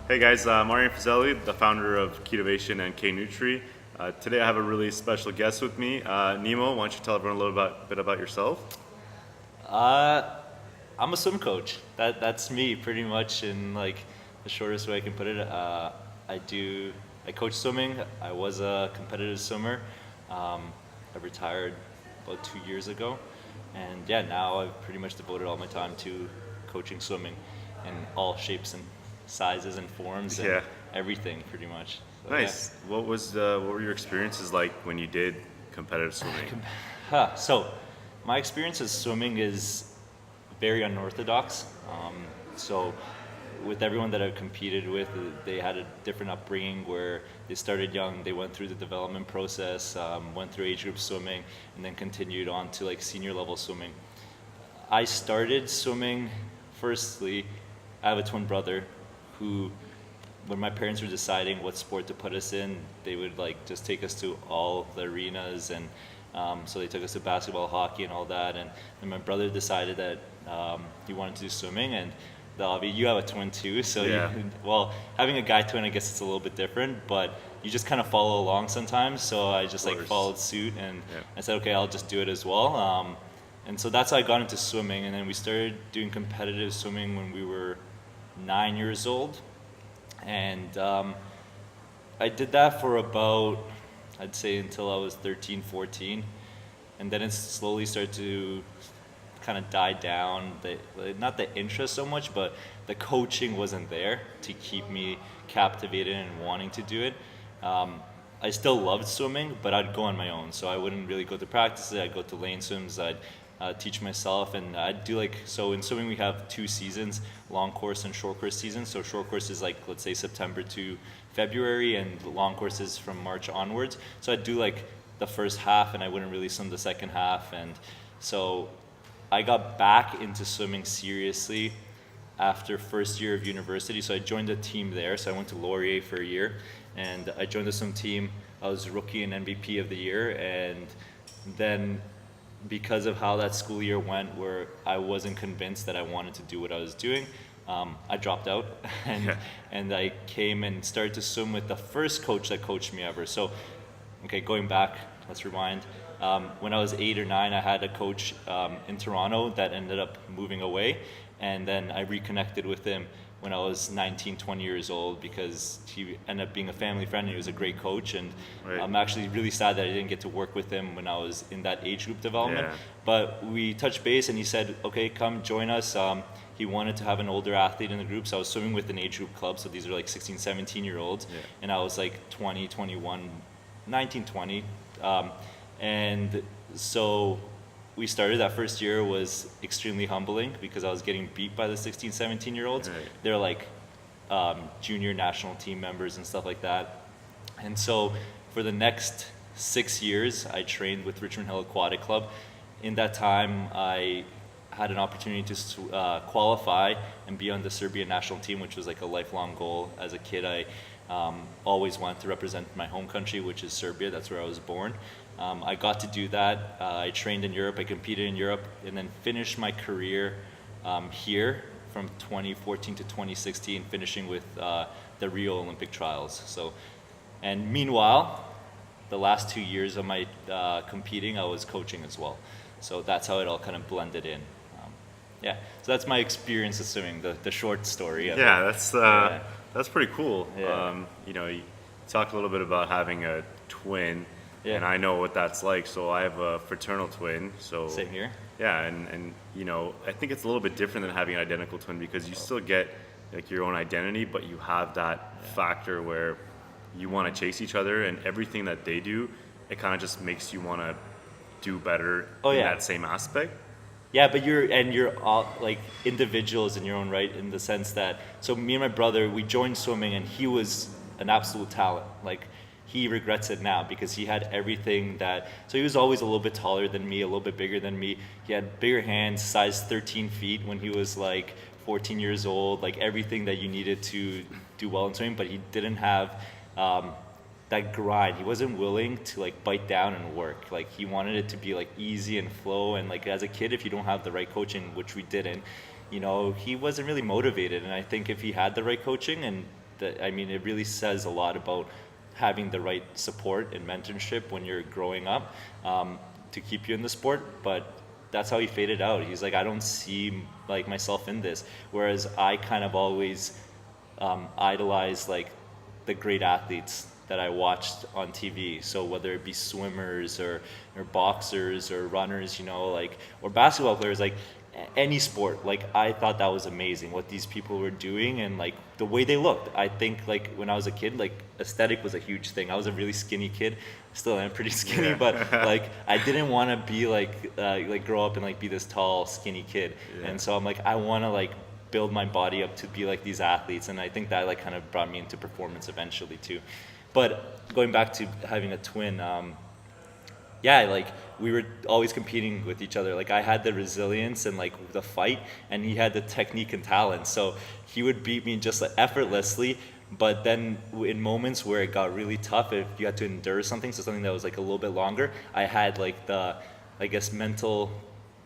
Hey guys, Marian Fazeli, the founder of Ketovation and K-Nutri. Today I have a really special guest with me, Nemo. Why don't you tell everyone a little bit about yourself? Uh, I'm a swim coach. That's me pretty much in like the shortest way I can put it. I do I coach swimming. I was a competitive swimmer. I retired about 2 years ago, and yeah, now I've pretty much devoted all my time to coaching swimming in all shapes and sizes and forms and Yeah, everything pretty much. So, yeah. nice. What were your experiences like when you did competitive swimming? So, my experience with swimming is very unorthodox. So, with everyone that I've competed with, they had a different upbringing where they started young, they went through the development process, went through age group swimming, and then continued on to like senior level swimming. I started swimming, firstly, I have a twin brother who, when my parents were deciding what sport to put us in, they would like just take us to all the arenas, and so they took us to basketball, hockey, and all that. And then my brother decided that he wanted to do swimming, and you have a twin too, so Yeah. well, having a guy twin, I guess it's a little bit different, but you just kind of follow along sometimes. So I just Of like course. followed suit, and Yeah. I said, okay, I'll just do it as well. And so that's how I got into swimming, and then we started doing competitive swimming when we were 9 years old, and I did that for about, I'd say, until I was 13, 14, and then it slowly started to kind of die down. Not the interest so much, but the coaching wasn't there to keep me captivated and wanting to do it. I still loved swimming, but I'd go on my own. So I wouldn't really go to practices. I'd go to lane swims. I'd teach myself, and I'd do so in swimming we have two seasons, long course and short course season. So short course is like, let's say, September to February, and long course is from March onwards. So I'd do like the first half, and I wouldn't really swim the second half. And so I got back into swimming seriously after first year of university. So I joined a team there. So I went to Laurier for a year, and I joined the swim team. I was rookie and MVP of the year, and then because of how that school year went, where I wasn't convinced that I wanted to do what I was doing, I dropped out, and Yeah. and I came and started to swim with the first coach that coached me ever. So, okay, going back, let's rewind. When I was 8 or 9, I had a coach in Toronto that ended up moving away, and then I reconnected with him when I was 19, 20 years old, because he ended up being a family friend, and he was a great coach. And Right. I'm actually really sad that I didn't get to work with him when I was in that age group development. Yeah. But we touched base, and he said, okay, come join us. He wanted to have an older athlete in the group, so I was swimming with an age group club, so these are like 16, 17-year-olds, Yeah. and I was like 20, 21, 19, 20. And so we started. That first year was extremely humbling because I was getting beat by the 16, 17-year-olds. Right. They're like junior national team members and stuff like that. And so for the next 6 years, I trained with Richmond Hill Aquatic Club. In that time, I had an opportunity to qualify and be on the Serbian national team, which was like a lifelong goal. As a kid, I always wanted to represent my home country, which is Serbia. That's where I was born. I got to do that. I trained in Europe. I competed in Europe, and then finished my career here from 2014 to 2016, finishing with the Rio Olympic trials. So, and meanwhile, the last 2 years of my competing, I was coaching as well. So that's how it all kind of blended in. Yeah, so that's my experience of swimming, the short story of Yeah, it. that's pretty cool. Yeah. You talk a little bit about having a twin, Yeah. and I know what that's like. So I have a fraternal twin. So Same here. yeah, and I think it's a little bit different than having an identical twin because you still get like your own identity, but you have that factor where you want to chase each other, and everything that they do, it kind of just makes you want to do better Oh, in yeah. that same aspect. Yeah, but you're all like individuals in your own right, in the sense that, so me and my brother, we joined swimming, and he was an absolute talent. Like, he regrets it now because he had everything so he was always a little bit taller than me, a little bit bigger than me. He had bigger hands, size 13 feet when he was like 14 years old, like everything that you needed to do well in swimming, but he didn't have that grind. He wasn't willing to like bite down and work. Like, he wanted it to be like easy and flow. And like, as a kid, if you don't have the right coaching, which we didn't, he wasn't really motivated. And I think if he had the right coaching and I mean, it really says a lot about having the right support and mentorship when you're growing up, to keep you in the sport. But that's how he faded out. He's like, I don't see like myself in this. Whereas I kind of always idolize like the great athletes that I watched on TV. So whether it be swimmers or boxers or runners, you know, like, or basketball players, like any sport, like I thought that was amazing what these people were doing and like the way they looked. I think like when I was a kid, like aesthetic was a huge thing. I was a really skinny kid, still am pretty skinny, but like I didn't want to be like grow up and like be this tall skinny kid. And so I'm like, I want to like build my body up to be like these athletes, and I think that like kind of brought me into performance eventually too. But going back to having a twin, yeah, like we were always competing with each other. Like I had the resilience and like the fight, and he had the technique and talent. So he would beat me just like, effortlessly. But then in moments where it got really tough, if you had to endure something, so something that was like a little bit longer, I had like the, I guess, mental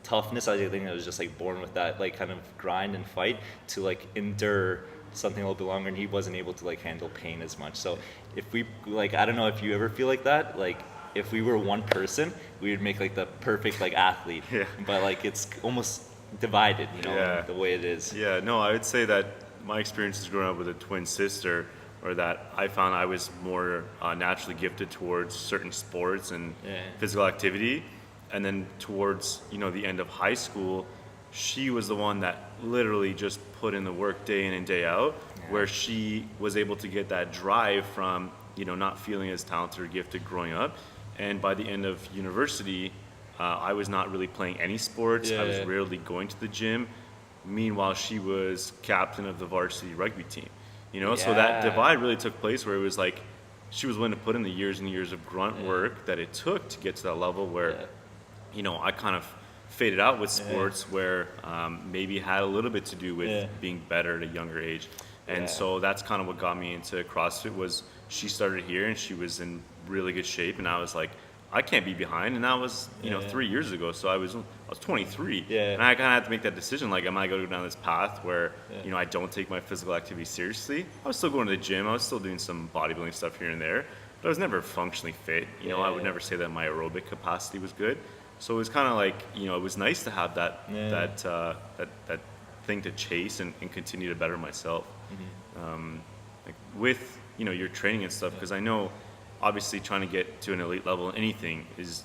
toughness. I think I was just like born with that like kind of grind and fight to like endure something a little bit longer, and he wasn't able to like handle pain as much. So if we like, I don't know if you ever feel like that, like if we were one person, we would make like the perfect like athlete. But like it's almost divided, you know, the way it is. Yeah, no, I would say that my experiences growing up with a twin sister, or that I found I was more naturally gifted towards certain sports and physical activity, and then towards, you know, the end of high school, she was the one that literally just put in the work day in and day out, where she was able to get that drive from, you know, not feeling as talented or gifted growing up. And by the end of university, I was not really playing any sports. I was rarely going to the gym. Meanwhile, she was captain of the varsity rugby team. You know, so that divide really took place, where it was like she was willing to put in the years and years of grunt work that it took to get to that level where, you know, I kind of faded out with sports where maybe it had a little bit to do with being better at a younger age. And so that's kind of what got me into CrossFit. Was she started here and she was in really good shape, and I was like, I can't be behind. And that was, you know, 3 years ago. So I was 23. And I kind of had to make that decision, like, am I going to go down this path where, you know, I don't take my physical activity seriously? I was still going to the gym. I was still doing some bodybuilding stuff here and there, but I was never functionally fit. You know, I would never say that my aerobic capacity was good. So it was kind of like, you know, it was nice to have that that thing to chase and continue to better myself. Like with, you know, your training and stuff, because I know obviously trying to get to an elite level in anything is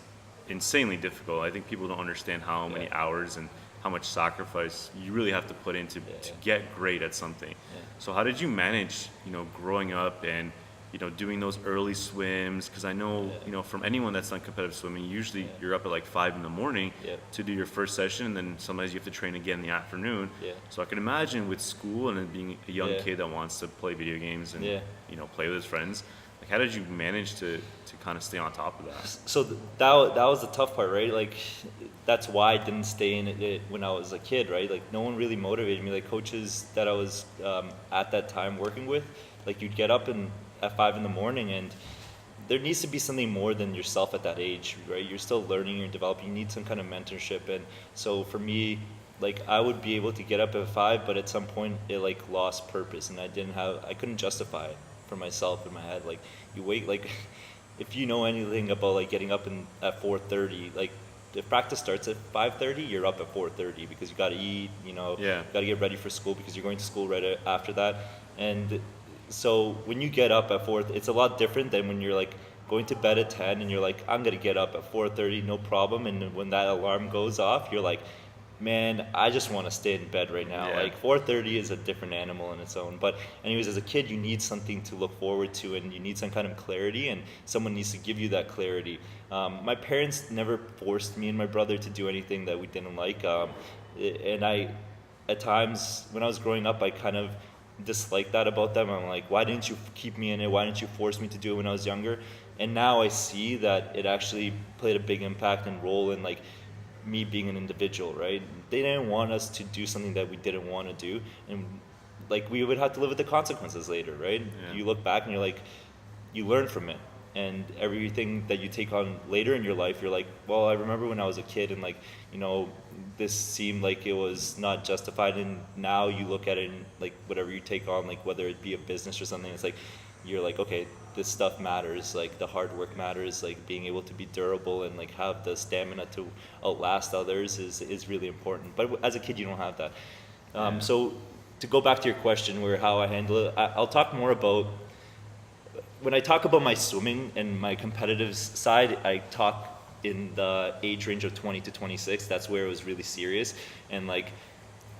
insanely difficult. I think people don't understand how many hours and how much sacrifice you really have to put into to get great at something. So how did you manage, you know, growing up and, you know, doing those early swims? Because I know, you know, from anyone that's done competitive swimming, usually you're up at like 5 a.m. to do your first session, and then sometimes you have to train again in the afternoon. So I can imagine with school and then being a young kid that wants to play video games and, you know, play with his friends, like how did you manage to kind of stay on top of that? So that was the tough part, right? Like that's why I didn't stay in it when I was a kid, right? Like no one really motivated me. Like coaches that I was at that time working with, like you'd get up at 5 a.m, and there needs to be something more than yourself at that age, right? You're still learning, you're developing, you need some kind of mentorship. And so for me, like I would be able to get up at 5, but at some point it like lost purpose, and I couldn't justify it for myself in my head. Like you wait, like if you know anything about like getting up at 4:30, like if practice starts at 5:30, you're up at 4:30 because you got to eat, you know, got to get ready for school because you're going to school right after that. And so when you get up at 4, it's a lot different than when you're like going to bed at 10 and you're like, I'm gonna get up at 4:30, no problem. And when that alarm goes off, you're like, man, I just want to stay in bed right now. Like 4:30 is a different animal in its own. But anyways, as a kid, you need something to look forward to, and you need some kind of clarity, and someone needs to give you that clarity. My parents never forced me and my brother to do anything that we didn't like. And I, at times when I was growing up, I kind of disliked that about them. I'm like, why didn't you keep me in it? Why didn't you force me to do it when I was younger? And now I see that it actually played a big impact and role in like me being an individual, right? They didn't want us to do something that we didn't want to do, and like we would have to live with the consequences later, right? You look back and you're like, you learn from it, and everything that you take on later in your life, you're like, well, I remember when I was a kid and like, you know, this seemed like it was not justified, and now you look at it and like whatever you take on, like whether it be a business or something, it's like you're like, okay, this stuff matters, like the hard work matters, like being able to be durable and like have the stamina to outlast others is really important. But as a kid, you don't have that. So to go back to your question where how I handle it, I'll talk more about when I talk about my swimming and my competitive side. I talk in the age range of 20 to 26. That's where it was really serious. And like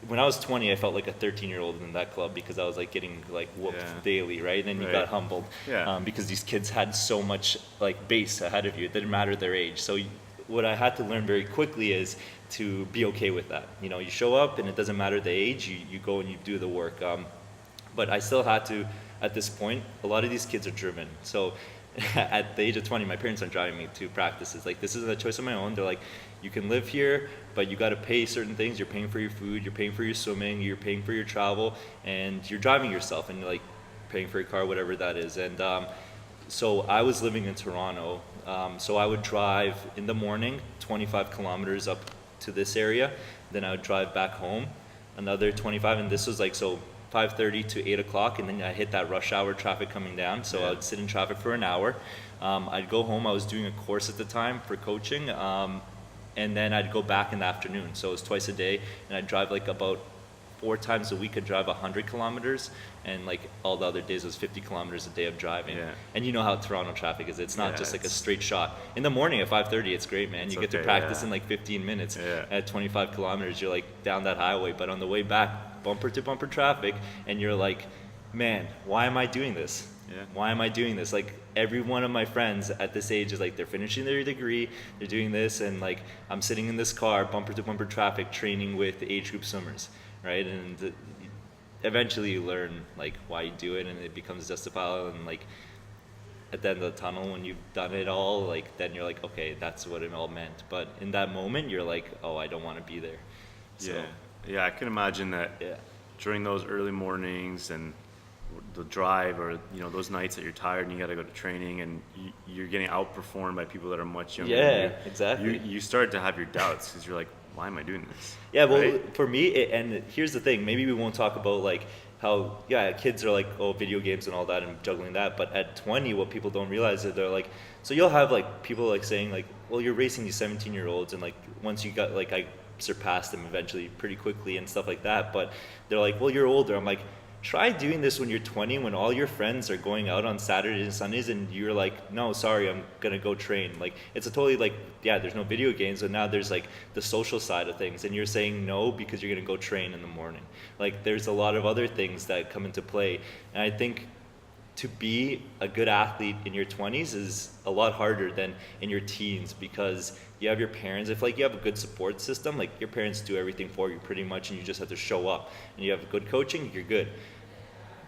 when I was 20, I felt like a 13-year-old in that club because I was like getting like whooped daily, right? And then you got humbled because these kids had so much like base ahead of you. It didn't matter their age. So what I had to learn very quickly is to be okay with that. You know, you show up and it doesn't matter the age. You go and you do the work. But I still had to. At this point, a lot of these kids are driven. So at the age of 20, my parents aren't driving me to practices. Like, this isn't a choice of my own. They're like, you can live here, but you got to pay certain things. You're paying for your food, you're paying for your swimming, you're paying for your travel, and you're driving yourself, and you're like paying for your car, whatever that is. And so I was living in Toronto. So I would drive in the morning, 25 kilometers up to this area. Then I would drive back home another 25, and this was like, so 5:30 to 8 o'clock, and then I hit that rush hour traffic coming down. So I would sit in traffic for an hour. I'd go home. I was doing a course at the time for coaching, and then I'd go back in the afternoon. So it was twice a day, and I'd drive like about 4 times a week. I'd drive 100 kilometers, and like all the other days it was 50 kilometers a day of driving. And you know how Toronto traffic is. It's not just like a straight shot. In the morning at 5:30, it's great, man. You get to practice in like 15 minutes. At 25 kilometers, you're like down that highway, but on the way back, bumper to bumper traffic, and you're like, man, why am I doing this? Why am I doing this? Like every one of my friends at this age is like, they're finishing their degree, they're doing this, and like I'm sitting in this car, bumper to bumper traffic, training with age group swimmers, right? And eventually you learn like why you do it, and it becomes justifiable, and like at the end of the tunnel when you've done it all, like then you're like, okay, that's what it all meant. But in that moment you're like, oh, I don't want to be there. So, yeah, I can imagine that during those early mornings and the drive, or you know, those nights that you're tired and you got to go to training, and you're getting outperformed by people that are much younger than you. Exactly. You start to have your doubts because you're like, why am I doing this? Well, for me, and here's the thing, maybe we won't talk about like how kids are like, oh, video games and all that and juggling that, but at 20 what people don't realize is they're like, so you'll have like people like saying like, well, you're racing these 17-year-olds, and like once you got like, I surpassed them eventually pretty quickly and stuff like that, but they're like, well, you're older. I'm like, try doing this when you're 20, when all your friends are going out on Saturdays and Sundays, and you're like, no, sorry, I'm gonna go train. Like, it's a totally like, there's no video games, but now there's like the social side of things, and you're saying no because you're gonna go train in the morning. Like, there's a lot of other things that come into play, and I think to be a good athlete in your 20s is a lot harder than in your teens, because you have your parents. If like you have a good support system, like your parents do everything for you pretty much, and you just have to show up, and you have good coaching, you're good.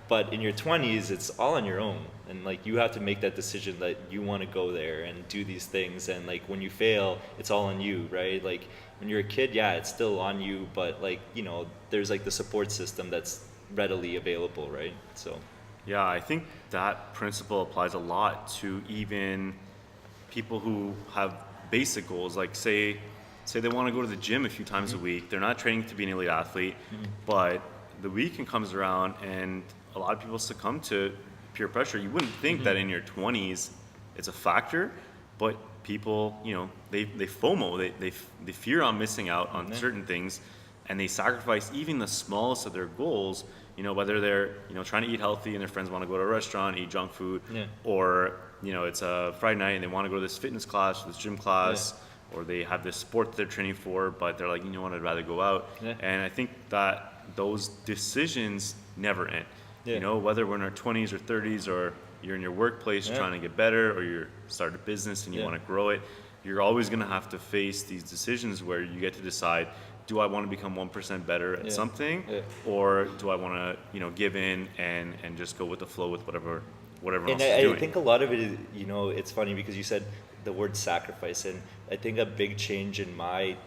But in your 20s, it's all on your own, and like you have to make that decision that you want to go there and do these things, and like when you fail, it's all on you, right? Like when you're a kid, it's still on you, but like, you know, there's like the support system that's readily available, right? So yeah, I think that principle applies a lot to even people who have basic goals, like say they want to go to the gym a few times a week. They're not training to be an elite athlete, but the weekend comes around and a lot of people succumb to peer pressure. You wouldn't think that in your 20s it's a factor, but people, you know, they FOMO, they fear on missing out on certain things, and they sacrifice even the smallest of their goals, you know, whether they're, you know, trying to eat healthy and their friends want to go to a restaurant, eat junk food, or, you know, it's a Friday night and they want to go to this fitness class, this gym class, or they have this sport that they're training for, but they're like, you know what, I'd rather go out. And I think that those decisions never end. You know, whether we're in our 20s or 30s, or you're in your workplace trying to get better, or you're starting a business and you want to grow it, you're always going to have to face these decisions where you get to decide, do I want to become 1% better at something, or do I want to, you know, give in and just go with the flow with whatever else is doing. I think a lot of it is, you know, it's funny because you said the word sacrifice, and I think a big change in my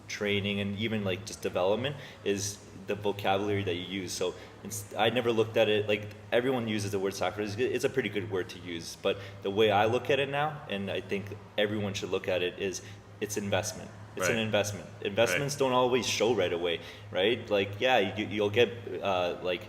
training and even like just development is the vocabulary that you use. So I never looked at it like everyone uses the word sacrifice. It's a pretty good word to use, but the way I look at it now, and I think everyone should look at it, is it's investment. It's an investment. Investments don't always show right away, right? Like, yeah, you'll get like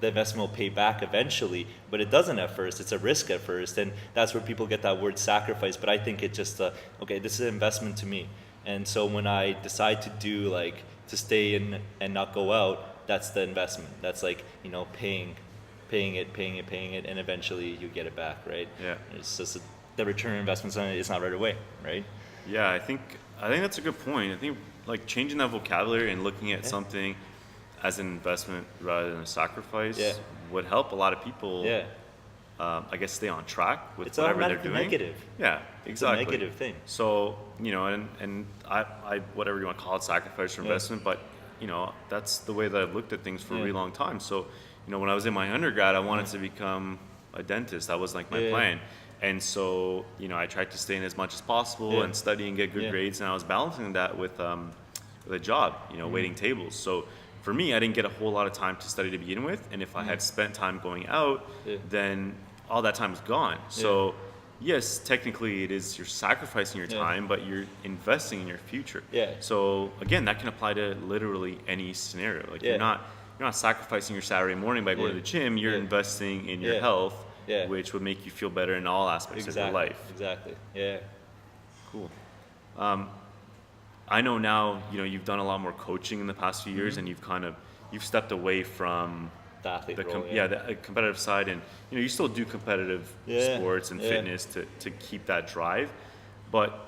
the investment will pay back eventually, but it doesn't at first. It's a risk at first, and that's where people get that word sacrifice. But I think it just okay, this is an investment to me. And so when I decide to stay in and not go out, that's the investment. That's like, paying it, and eventually you get it back, right? Yeah. It's just the return on investment is not right away, right? Yeah, I think that's a good point. I think like changing that vocabulary and looking at something as an investment rather than a sacrifice would help a lot of people. Yeah. I guess stay on track with It's whatever they're automatically doing. negative. Yeah, exactly. It's a negative thing. So and I whatever you want to call it, sacrifice or investment, but that's the way that I've looked at things for a really long time. So when I was in my undergrad, I wanted to become a dentist. That was like my plan. And so, I tried to stay in as much as possible and study and get good grades. And I was balancing that with a job, waiting tables. So for me, I didn't get a whole lot of time to study to begin with. And if I had spent time going out, then all that time is gone. So yes, technically it is, you're sacrificing your time, but you're investing in your future. Yeah. So again, that can apply to literally any scenario. Like you're not sacrificing your Saturday morning by going to the gym. You're investing in your health. Yeah. Which would make you feel better in all aspects of your life. Exactly. Yeah. Cool. I know now, you've done a lot more coaching in the past few years, and you've stepped away from the athlete role, the competitive side, and you still do competitive sports and fitness to keep that drive. But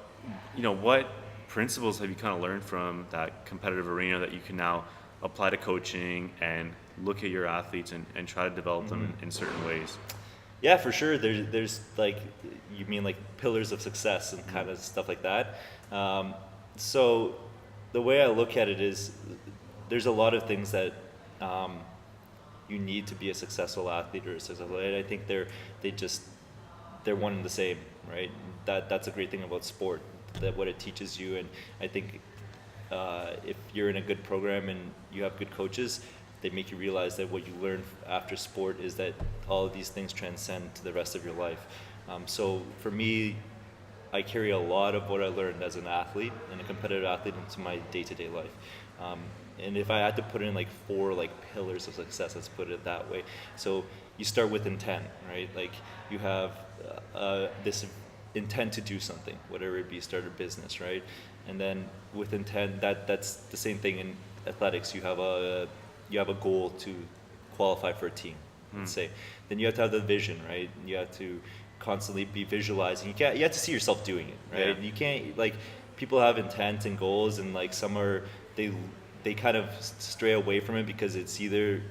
what principles have you kind of learned from that competitive arena that you can now apply to coaching and look at your athletes and try to develop them in certain ways? Yeah, for sure. There's like, you mean like pillars of success and kind of stuff like that. So the way I look at it is there's a lot of things that you need to be a successful athlete or a successful athlete. I think they're one and the same, right? That's a great thing about sport, that what it teaches you. And I think if you're in a good program and you have good coaches, they make you realize that what you learn after sport is that all of these things transcend to the rest of your life. So for me, I carry a lot of what I learned as an athlete and a competitive athlete into my day-to-day life. And if I had to put in like 4 pillars of success, let's put it that way. So you start with intent, right? Like you have this intent to do something, whatever it be, start a business, right? And then with intent, that's the same thing in athletics. You have a goal to qualify for a team, let's say. Then you have to have the vision, right? You have to constantly be visualizing. You have to see yourself doing it, right? You can't, people have intent and goals, and some are, they kind of stray away from it because it's either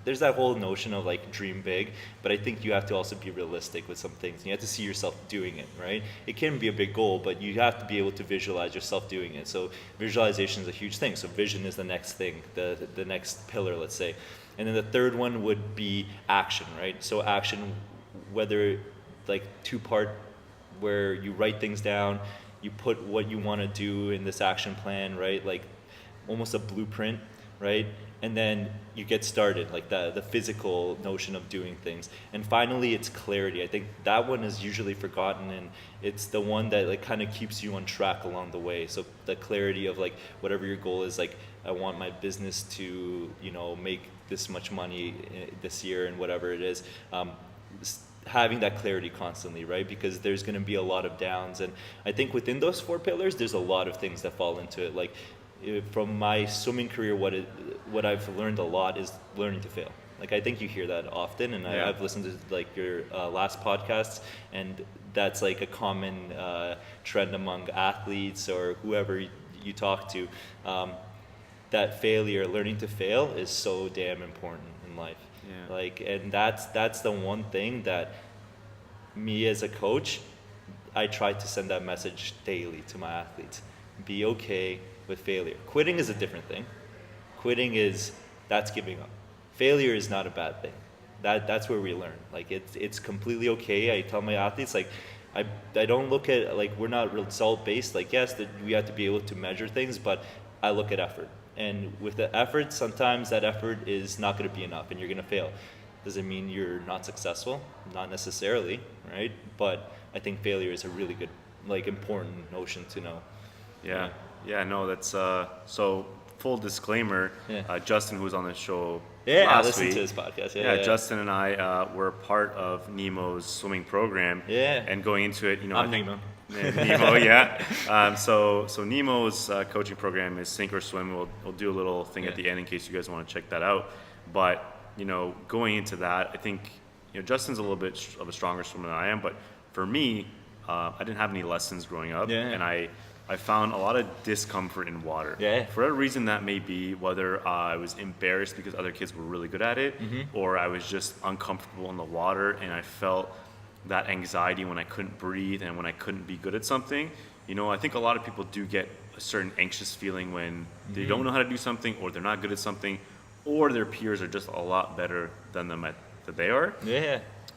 there's that whole notion of dream big, but I think you have to also be realistic with some things. You have to see yourself doing it, right? It can be a big goal, but you have to be able to visualize yourself doing it. So visualization is a huge thing. So vision is the next thing, the next pillar, let's say. And then the third one would be action, right? So action, whether 2-part, where you write things down, you put what you want to do in this action plan, right? Almost a blueprint, right? And then you get started, the physical notion of doing things. And finally, it's clarity. I think that one is usually forgotten, and it's the one that kind of keeps you on track along the way. So the clarity of whatever your goal is, I want my business to make this much money this year and whatever it is. Having that clarity constantly, right? Because there's going to be a lot of downs, and I think within those 4 pillars, there's a lot of things that fall into it. From my swimming career, what I've learned a lot is learning to fail. I think you hear that often, and I've listened to your last podcasts, and that's a common trend among athletes or whoever you talk to. That failure, learning to fail, is so damn important in life. Yeah. And that's the one thing that me as a coach, I try to send that message daily to my athletes. Be okay with failure. Quitting is a different thing. That's giving up. Failure is not a bad thing. That's where we learn. It's completely okay. I tell my athletes, I don't look at, we're not result based. Yes, that we have to be able to measure things, but I look at effort. And with the effort, sometimes that effort is not going to be enough and you're going to fail. Does it mean you're not successful? Not necessarily, right? But I think failure is a really good, like, important notion to know. Yeah, no, that's so full disclaimer. Justin, who was on the show I last listened week, to his podcast. Justin and I were part of Nemo's swimming program. And going into it, I'm Nemo. Nemo, yeah. So Nemo's coaching program is Sink or Swim. We'll do a little thing at the end in case you guys want to check that out. But going into that, I think Justin's a little bit of a stronger swimmer than I am. But for me, I didn't have any lessons growing up, and I found a lot of discomfort in water. For whatever reason that may be, whether I was embarrassed because other kids were really good at it, or I was just uncomfortable in the water, and I felt that anxiety when I couldn't breathe and when I couldn't be good at something. I think a lot of people do get a certain anxious feeling when they don't know how to do something, or they're not good at something, or their peers are just a lot better than them that they are.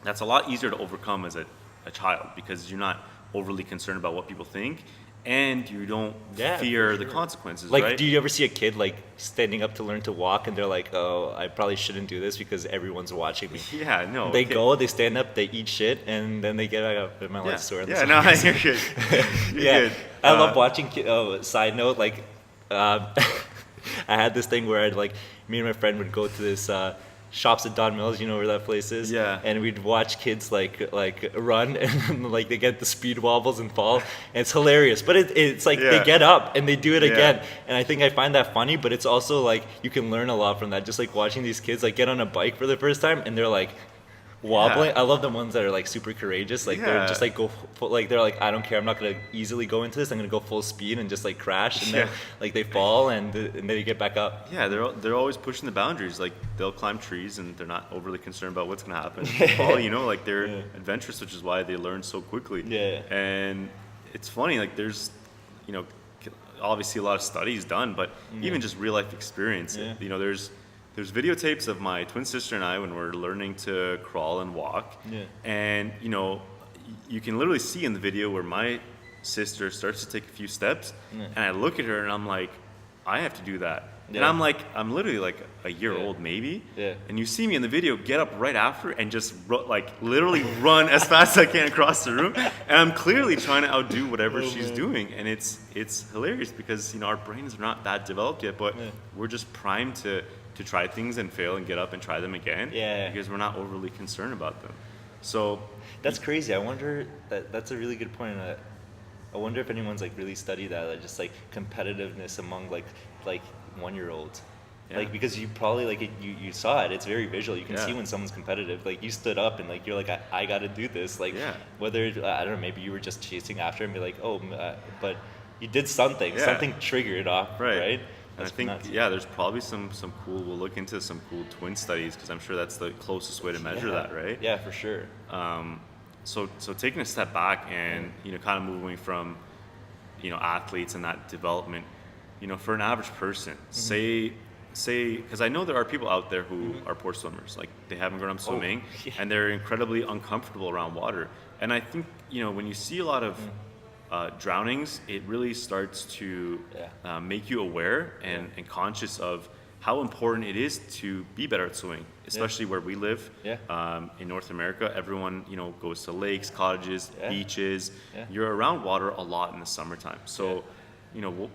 That's a lot easier to overcome as a child, because you're not overly concerned about what people think, and you don't fear the consequences, like, right? do you ever see a kid like standing up to learn to walk and they're like, oh, I probably shouldn't do this because everyone's watching me? They go, they stand up, they eat shit, and then they get up. My life's sore. You're good. You're good. I love watching side note, like, I had this thing where me and my friend would go to this Shops at Don Mills, you know where that place is? And we'd watch kids like run and like they get the speed wobbles and fall. And it's hilarious. But it's like they get up and they do it again. And I think I find that funny, but it's also like you can learn a lot from that. Just like watching these kids like get on a bike for the first time and they're like wobbling. I love the ones that are like super courageous. Like they're just like they're like, I don't care, I'm not gonna easily go into this. I'm gonna go full speed and just like crash, and then like they fall and then they get back up. They're always pushing the boundaries. Like they'll climb trees and they're not overly concerned about what's gonna happen. Fall, like they're adventurous, which is why they learn so quickly. And it's funny, like there's obviously a lot of studies done, but even just real life experience. There's videotapes of my twin sister and I when we're learning to crawl and walk. And, you can literally see in the video where my sister starts to take a few steps, and I look at her and I'm like, I have to do that. And I'm literally like a year old maybe. And you see me in the video get up right after and just literally run as fast as I can across the room. And I'm clearly trying to outdo whatever she's doing. And it's hilarious because, our brains are not that developed yet, but we're just primed to try things and fail and get up and try them again, because we're not overly concerned about them. So that's crazy. I wonder that's a really good point. I wonder if anyone's like really studied that, like just like competitiveness among like 1-year-olds. Like, because you probably you saw it. It's very visual. You can see when someone's competitive. Like you stood up and like you're like, I got to do this. Like whether I don't know, maybe you were just chasing after and be like, but you did something. Something triggered off, right? And I think nuts. There's probably some cool. We'll look into some cool twin studies because I'm sure that's the closest way to measure that, right? Yeah, for sure. So taking a step back and kind of moving from athletes and that development, for an average person, say because I know there are people out there who are poor swimmers, like they haven't grown up swimming and they're incredibly uncomfortable around water. And I think when you see a lot of drownings, it really starts to make you aware and conscious of how important it is to be better at swimming, especially where we live in North America. Everyone goes to lakes, cottages, beaches. You're around water a lot in the summertime. So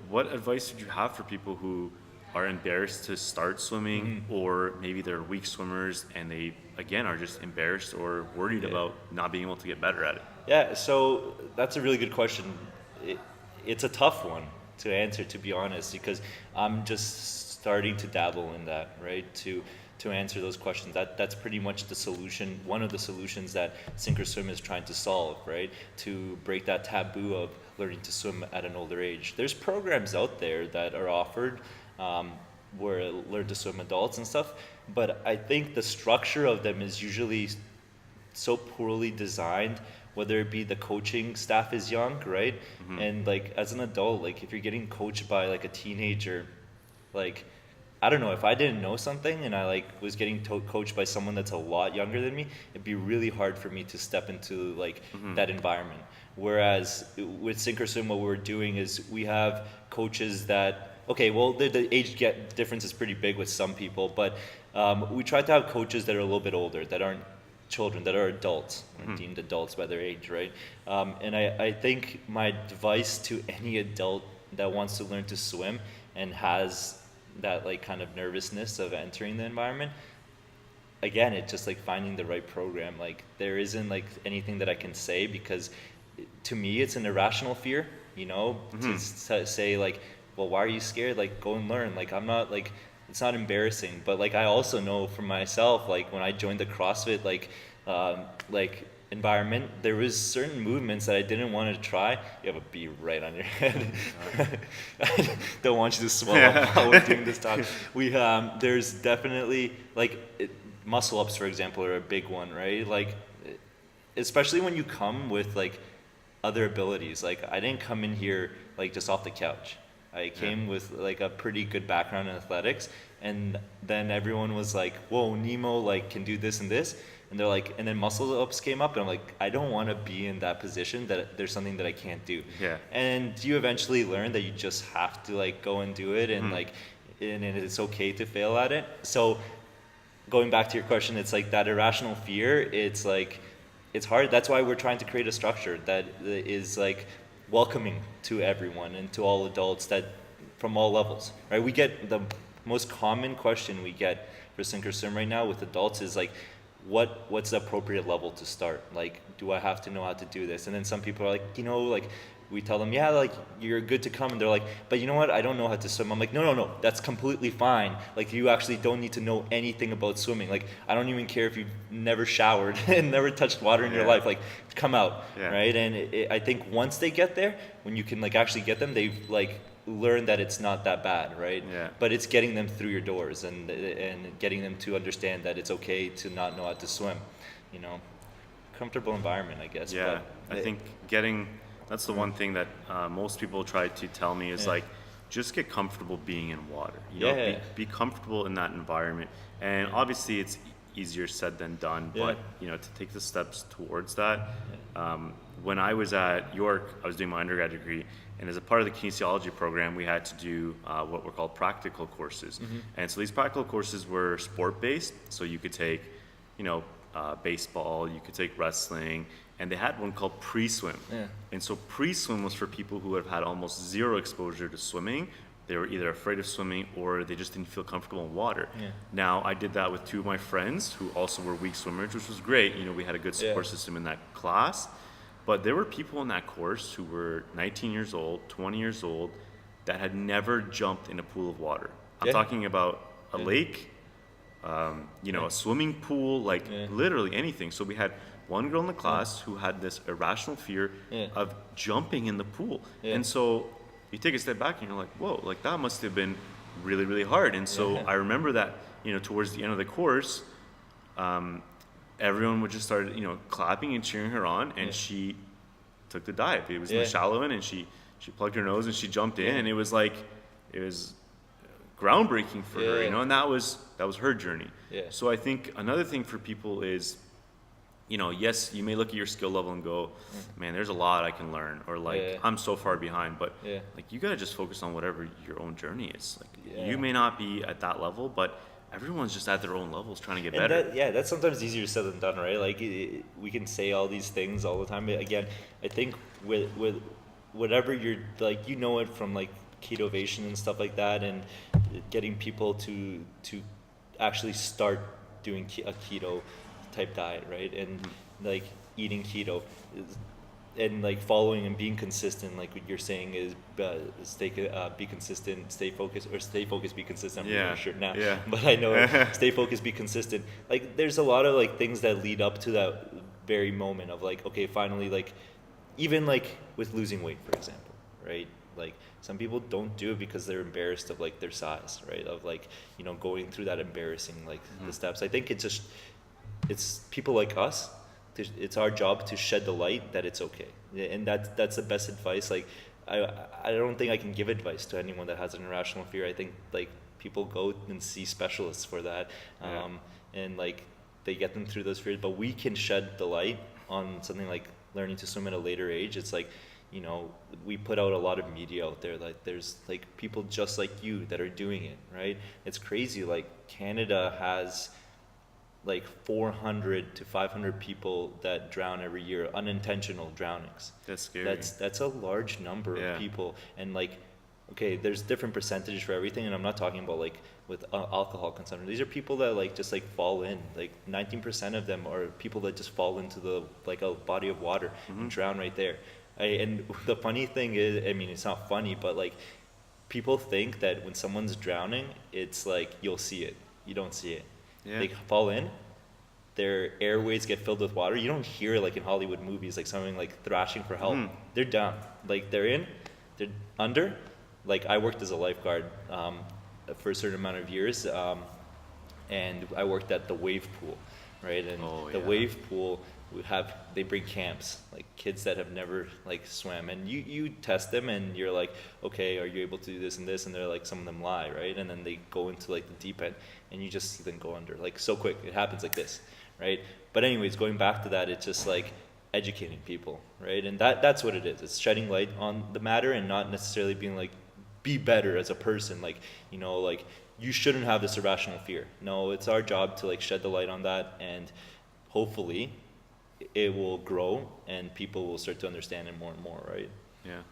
what advice would you have for people who are embarrassed to start swimming, or maybe they're weak swimmers and they again are just embarrassed or worried about not being able to get better at it? Yeah, so that's a really good question. It's a tough one to answer, to be honest, because I'm just starting to dabble in that, right? To answer those questions, that's pretty much the solution. One of the solutions that Sink or Swim is trying to solve, right? To break that taboo of learning to swim at an older age. There's programs out there that are offered where learn to swim adults and stuff, but I think the structure of them is usually so poorly designed, whether it be the coaching staff is young, right? And like as an adult, like if you're getting coached by like a teenager, like I don't know, if I didn't know something and I like was getting coached by someone that's a lot younger than me, it'd be really hard for me to step into like that environment. Whereas with Sink or Swim, what we're doing is we have coaches that okay, well, the age difference is pretty big with some people, but we try to have coaches that are a little bit older, that aren't children, that are adults, or deemed adults by their age, right? And I think my advice to any adult that wants to learn to swim and has that like kind of nervousness of entering the environment, again, it's just like finding the right program. Like there isn't like anything that I can say, because to me it's an irrational fear, you know, to say like, well, why are you scared? Like, go and learn. Like, I'm not like, it's not embarrassing, but like I also know for myself, like when I joined the CrossFit like environment, there was certain movements that I didn't want to try. You have a bee right on your head. I don't want you to swallow up while we're doing this talk. There's definitely like muscle ups, for example, are a big one, right? Like, especially when you come with like other abilities. Like I didn't come in here like just off the couch. I came with like a pretty good background in athletics, and then everyone was like, whoa, Nemo like can do this and this, and they're like, and then muscle ups came up, and I'm like, I don't want to be in that position that there's something that I can't do. And you eventually learn that you just have to like go and do it, and like and it's okay to fail at it. So going back to your question, it's like that irrational fear, it's like, it's hard. That's why we're trying to create a structure that is like welcoming to everyone and to all adults, that from all levels, right? We get the most common question we get for Sink or Swim right now with adults is like, what's the appropriate level to start? Like, do I have to know how to do this? And then some people are like, you know, like we tell them, yeah, like you're good to come, and they're like, but you know what, I don't know how to swim. I'm like, no, that's completely fine. Like you actually don't need to know anything about swimming. Like I don't even care if you've never showered and never touched water in your life. Like come out, right? And I think once they get there, when you can like actually get them, they've like learned that it's not that bad, right? But it's getting them through your doors and getting them to understand that it's okay to not know how to swim, you know. Comfortable environment, I guess. But I think that's the one thing that most people try to tell me is like, just get comfortable being in water. You know, be comfortable in that environment. And obviously it's easier said than done, but you know, to take the steps towards that. When I was at York, I was doing my undergrad degree, and as a part of the kinesiology program, we had to do what were called practical courses. And so these practical courses were sport-based, so you could take, you know, baseball, you could take wrestling, and they had one called pre-swim. And so pre-swim was for people who have had almost zero exposure to swimming. They were either afraid of swimming or they just didn't feel comfortable in water. Now, I did that with two of my friends who also were weak swimmers, which was great. You know, we had a good support system in that class. But there were people in that course who were 19 years old, 20 years old, that had never jumped in a pool of water. I'm talking about a lake, you know, a swimming pool, like literally anything. So we had one girl in the class who had this irrational fear of jumping in the pool. And so you take a step back and you're like, whoa, like that must have been really, really hard. And so I remember that, you know, towards the end of the course, everyone would just start, you know, clapping and cheering her on, and she took the dive. It was in the shallow end, and she plugged her nose and she jumped in, and it was like, it was groundbreaking for her, you know, and that was her journey. So I think another thing for people is, you know, yes, you may look at your skill level and go, man, there's a lot I can learn, or like I'm so far behind, but like you gotta just focus on whatever your own journey is. Like you may not be at that level, but everyone's just at their own levels trying to get better. That's sometimes easier said than done, right? Like we can say all these things all the time, but again, I think with whatever you're like, you know it from like Ketovation and stuff like that, and getting people to actually start doing a keto type diet, right? And like eating keto and like following and being consistent, like what you're saying is be consistent, stay focused, be consistent. I'm not sure now, but I know stay focused, be consistent. Like there's a lot of like things that lead up to that very moment of like, okay, finally, like even like with losing weight, for example, right? Like some people don't do it because they're embarrassed of like their size, right? Of like, you know, going through that embarrassing like the steps. I think it's people like us. It's our job to shed the light that it's okay, and that's the best advice. Like I don't think I can give advice to anyone that has an irrational fear. I think like people go and see specialists for that, and like they get them through those fears. But we can shed the light on something like learning to swim at a later age. It's like you know, we put out a lot of media out there. Like there's like people just like you that are doing it, right? It's crazy. Like Canada has like 400 to 500 people that drown every year, unintentional drownings. That's scary. That's a large number of people, and like, okay, there's different percentages for everything, and I'm not talking about like with alcohol consumption. These are people that like just like fall in. Like 19% of them are people that just fall into the like a body of water and drown right there. And the funny thing is, I mean, it's not funny, but like people think that when someone's drowning, it's like you'll see it. You don't see it. Yeah. They fall in, their airways get filled with water. You don't hear like in Hollywood movies like someone like thrashing for help. They're down. Like they're in, they're under. Like I worked as a lifeguard for a certain amount of years, and I worked at the wave pool, right? And the wave pool they bring camps, like kids that have never like swam, and you test them and you're like, okay, are you able to do this and this? And they're like, some of them lie, right? And then they go into like the deep end and you just see them go under, like so quick. It happens like this, right? But anyways, going back to that, it's just like educating people, right? And that's what it is. It's shedding light on the matter and not necessarily being like, be better as a person, like, you know, like you shouldn't have this irrational fear. No, it's our job to like shed the light on that, and hopefully it will grow and people will start to understand it more and more, right? Yeah,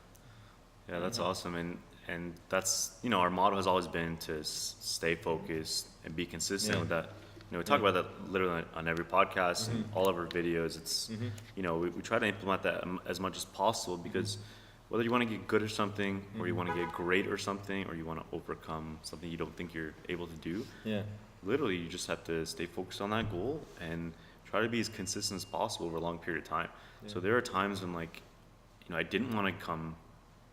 that's awesome. And that's, you know, our motto has always been to stay focused and be consistent with that. You know, we talk about that literally on every podcast and all of our videos. It's, you know, we try to implement that as much as possible, because whether you want to get good at something or you want to get great or something, or you want to overcome something you don't think you're able to do, literally you just have to stay focused on that goal and try to be as consistent as possible over a long period of time. So there are times when, like, you know, I didn't want to come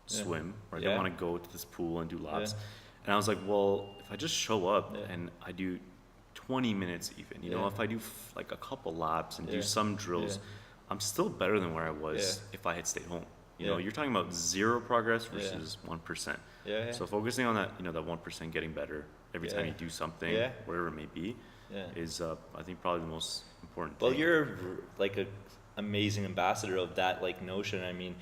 swim, or I didn't want to go to this pool and do laps. And I was like, well, if I just show up and I do 20 minutes even, you know, if I do like a couple laps and do some drills, I'm still better than where I was if I had stayed home. You know, you're talking about zero progress versus 1%. So focusing on that, you know, that 1% getting better every time you do something, whatever it may be, is I think probably the most important thing. Well, you're like an amazing ambassador of that like notion. I mean,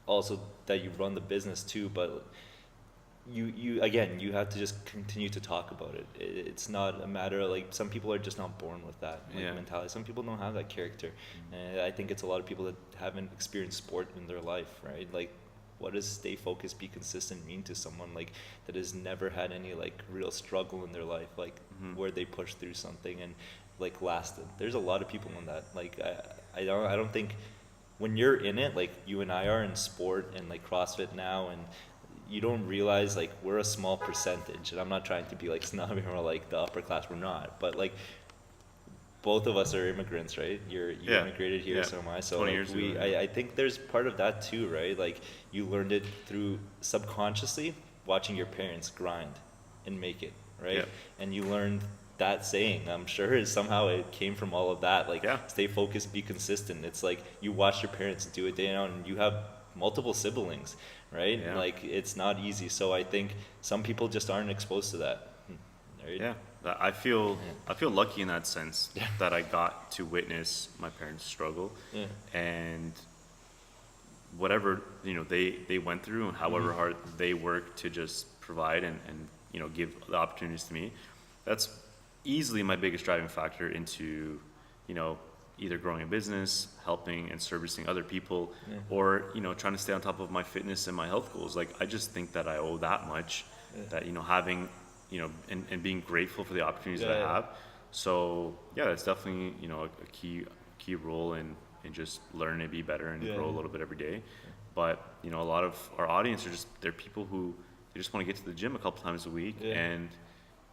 also that you run the business too, but you again, you have to just continue to talk about it. It's not a matter of like, some people are just not born with that mentality. Some people don't have that character, and I think it's a lot of people that haven't experienced sport in their life, right? Like, what does stay focused, be consistent mean to someone like that has never had any like real struggle in their life, like where they pushed through something and like lasted? There's a lot of people in that. Like I don't think when you're in it, like you and I are in sport and like CrossFit now, and you don't realize like we're a small percentage, and I'm not trying to be like snobbing or like the upper class, we're not, but like both of us are immigrants, right? You immigrated here, so am I. So 20 like, years ago, I think there's part of that too, right? Like you learned it through subconsciously watching your parents grind and make it, right? And you learned that saying, I'm sure somehow it came from all of that, like stay focused, be consistent. It's like you watch your parents do it day in and you have multiple siblings, right? Like it's not easy. So I think some people just aren't exposed to that, right? I feel lucky in that sense that I got to witness my parents struggle, and whatever, you know, they went through, and however hard they worked to just provide and you know, give the opportunities to me. That's easily my biggest driving factor into, you know, either growing a business, helping and servicing other people, or, you know, trying to stay on top of my fitness and my health goals. Like, I just think that I owe that much, that, you know, having, you know, and being grateful for the opportunities that I have. So that's definitely, you know, a key role in just learning to be better and grow a little bit every day. But, you know, a lot of our audience they're people who, they just want to get to the gym a couple times a week and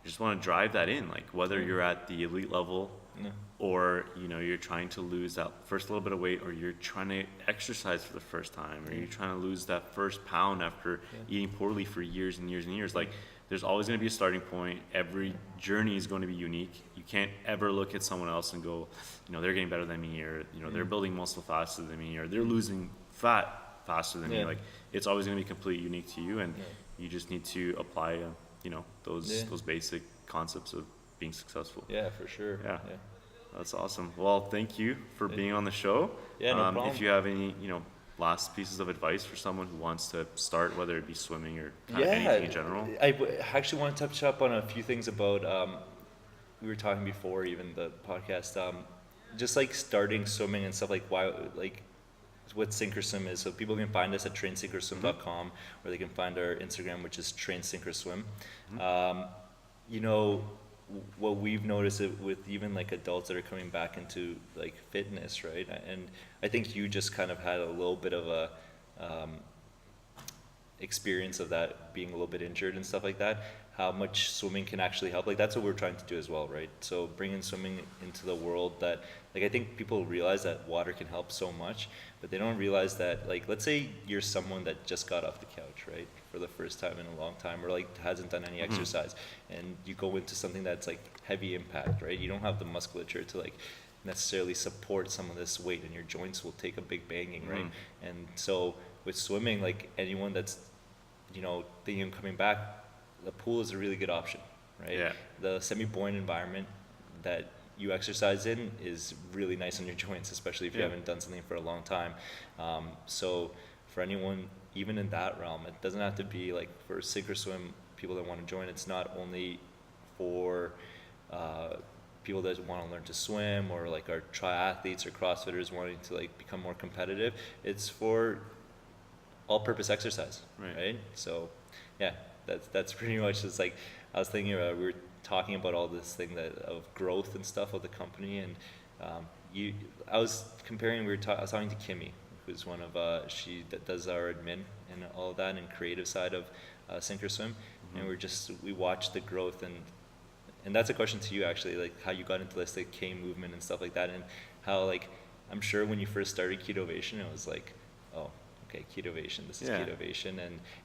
just want to drive that in, like whether you're at the elite level or, you know, you're trying to lose that first little bit of weight, or you're trying to exercise for the first time, or you're trying to lose that first pound after eating poorly for years and years and years. Like, there's always going to be a starting point. Every journey is going to be unique. You can't ever look at someone else and go, you know, they're getting better than me, or, you know, they're building muscle faster than me, or they're losing fat faster than me. Like, it's always going to be completely unique to you, and you just need to apply, you know, those basic concepts of being successful. Yeah, for sure. That's awesome. Well, thank you for being on the show. No problem. If you have any, you know, last pieces of advice for someone who wants to start, whether it be swimming or kind of anything in general? Actually want to touch up on a few things about, we were talking before even the podcast, just like starting swimming and stuff, like why, like what Sinkerswim is. So people can find us at trainsinkerswim.com, or they can find our Instagram, which is trainsinkerswim. You know, what we've noticed with even like adults that are coming back into like fitness, right? And I think you just kind of had a little bit of a experience of that, being a little bit injured and stuff like that, how much swimming can actually help. Like that's what we're trying to do as well, right? So bringing swimming into the world, that like I think people realize that water can help so much, but they don't realize that, like, let's say you're someone that just got off the couch, right, for the first time in a long time, or like hasn't done any exercise, and you go into something that's like heavy impact, right? You don't have the musculature to like necessarily support some of this weight, and your joints will take a big banging, right? And so with swimming, like anyone that's, you know, thinking of coming back, the pool is a really good option, right? Yeah. The semi-buoyant environment that you exercise in is really nice on your joints, especially if you haven't done something for a long time. So for anyone, even in that realm, it doesn't have to be like for Sinkerswim, people that want to join. It's not only for people that want to learn to swim, or like our triathletes or CrossFitters wanting to like become more competitive. It's for all-purpose exercise, right? So yeah, that's pretty much just like, I was thinking about, we were talking about all this thing that of growth and stuff of the company, and I was comparing, I was talking to Kimmy, who's one of, she does our admin and all of that, and creative side of Sinkerswim, and we watched the growth, and that's a question to you actually, like how you got into this like K movement and stuff like that, and how like, I'm sure when you first started Ketovation, it was like, oh, okay, Ketovation, this is Ketovation,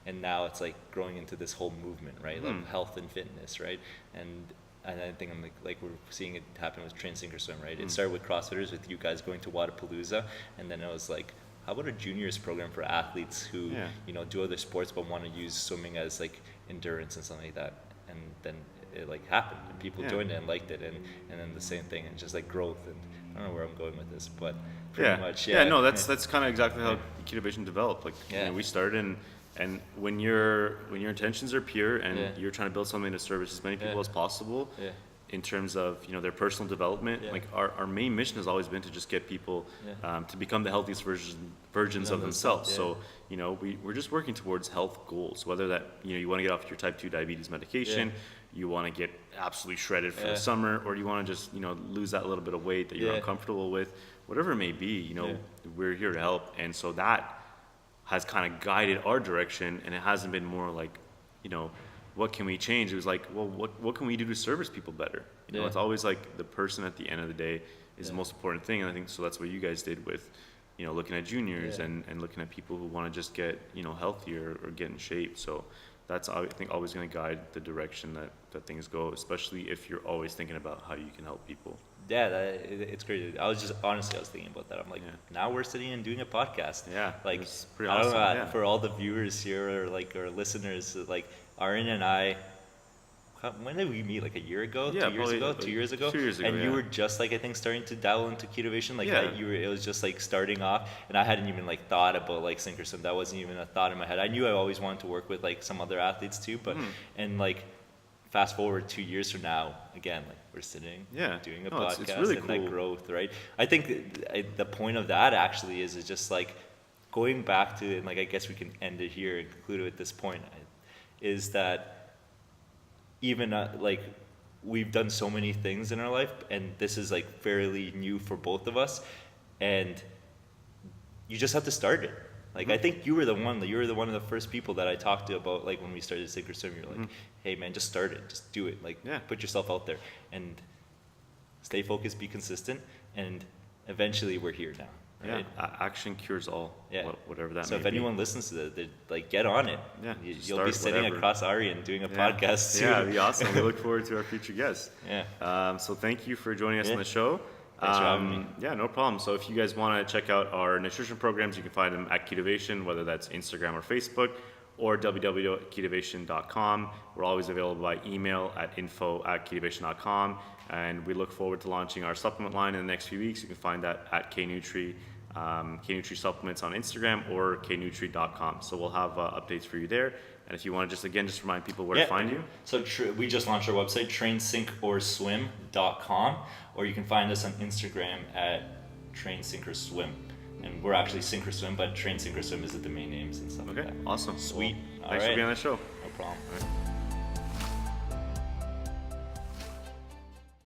and now it's like growing into this whole movement, right? Like health and fitness, right? And I think I'm like we're seeing it happen with Train Sink or Swim, right? It started with CrossFitters, with you guys going to Wadapalooza, and then it was like, how about a juniors program for athletes who you know, do other sports but want to use swimming as like endurance and something like that, and then it like happened, and people joined it and liked it, and then the same thing, and just like growth, and I don't know where I'm going with this, but pretty much, no, that's kind of exactly how Ketovation developed. Like, you know, we started, and when your intentions are pure, and you're trying to build something to service as many people as possible, in terms of, you know, their personal development, like our main mission has always been to just get people to become the healthiest versions of themselves. So, you know, we're just working towards health goals, whether that, you know, you want to get off your type 2 diabetes medication, you want to get absolutely shredded for the summer, or you want to just, you know, lose that little bit of weight that you're uncomfortable with, whatever it may be, you know, we're here to help. And so that has kind of guided our direction, and it hasn't been more like, you know, what can we change? It was like, well, what can we do to service people better? You know, it's always like the person at the end of the day is the most important thing. And I think so that's what you guys did with, you know, looking at juniors and looking at people who want to just get, you know, healthier or get in shape. So that's, I think, always going to guide the direction that things go, especially if you're always thinking about how you can help people. Yeah, it's great. I was thinking about that. I'm like, now we're sitting and doing a podcast. Yeah, like, pretty awesome. I don't know, for all the viewers here, or like our listeners, like Aryan and I, when did we meet? Like a year ago? 2 years ago? 2 years ago? 2 years ago, and you were just like, I think, starting to dabble into Ketovation. Like it was just like starting off, and I hadn't even like thought about like Sinkerswim. That wasn't even a thought in my head. I knew I always wanted to work with like some other athletes too, but and like fast forward 2 years from now, again, like we're sitting doing a podcast, it's really and cool. That growth, right? I think the point of that actually is just like going back to, and like I guess we can end it here and conclude it at this point, is that even like we've done so many things in our life, and this is like fairly new for both of us, and you just have to start it. Like, I think you were one of the first people that I talked to about, like, when we started Sinkerswim. You're like, hey man, just start it, just do it, like, put yourself out there, and stay focused, be consistent, and eventually we're here now. Right? Action cures all. Whatever that. So may if anyone be. listens to that, like, get on it. You'll be sitting across Aryan doing a podcast soon. Yeah, it'd be awesome. We look forward to our future guests. So thank you for joining us on the show. Thanks for having me. Yeah, no problem. So if you guys want to check out our nutrition programs, you can find them at Ketovation, whether that's Instagram or Facebook, or www.ketovation.com. We're always available by email at info@ketovation.com. And we look forward to launching our supplement line in the next few weeks. You can find that at KNutri. K-Nutri supplements on Instagram or knutri.com. So we'll have updates for you there. And if you want to just remind people where to find you. So we just launched our website, trainsinkorswim.com, or you can find us on Instagram at trainsinkorswim. And we're actually Sink or Swim, but Train Sink or Swim is the domain names and stuff like that. Awesome. Sweet. Well, thanks for being on the show. No problem. All right.